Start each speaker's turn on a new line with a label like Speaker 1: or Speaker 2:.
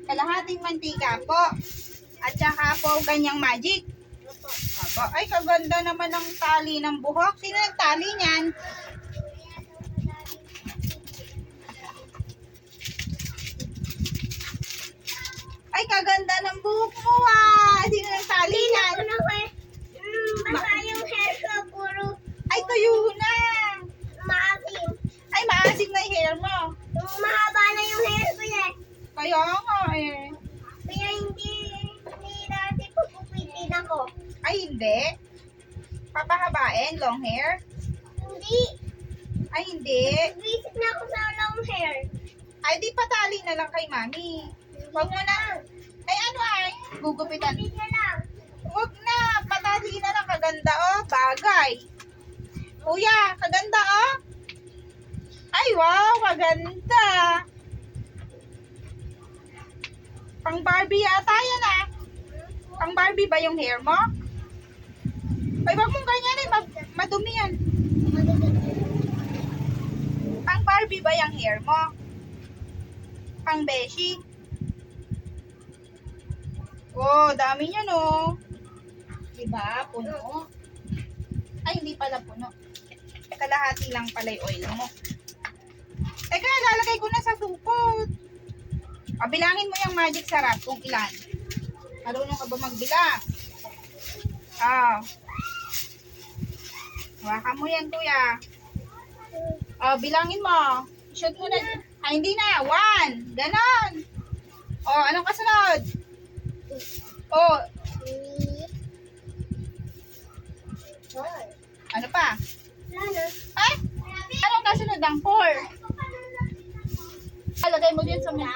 Speaker 1: Kalahating mantika po. At saka po ganyang magic. Apo. Ay, kaganda naman ng tali ng buhok. Sino nagtali niyan? Ay, kaganda ng buhok mo ah. Sino nagtali niyan?
Speaker 2: Basta yung hair ko puro
Speaker 1: Ay, tuyo na.
Speaker 2: maasim.
Speaker 1: Ay, maasim na yung hair mo.
Speaker 2: Mahaba na yung hair ko eh.
Speaker 1: Kaya nga eh.
Speaker 2: Kaya hindi dati pupupitin ako.
Speaker 1: Ay, hindi. Papahabain, long hair?
Speaker 2: Hindi.
Speaker 1: Ay, hindi.
Speaker 2: Visit na ako sa long hair.
Speaker 1: Ay, di patali na lang kay mami. Huwag mo na. Ay, ano ay? Gugupitan.
Speaker 2: Visit na lang.
Speaker 1: Huwag na. Patali na lang. Kaganda oh. Bagay. Kuya, kaganda oh. Ay, wow. Kaganda. Pang Barbie yata yan ah. Pang Barbie ba yung hair mo? Ay, wag mong ganyan eh. Madumi yan. Pang Barbie ba yung hair mo? Pang Beshi? Oh, dami niya no. Diba? Puno. Ay, hindi pala puno. Kalahati lang pala yung oil mo. Teka, lalagay ko na sa supot. Bilangin mo yung magic sarap kung ilan. Marunong ka ba magbilang? Hawakan mo yan, kuya. Bilangin mo. Shoot mo na. Ay, hindi na. 1. Ganon. Anong kasunod? Ano pa? Ay? Anong kasunod ng 4? Lagay mo din sa mga.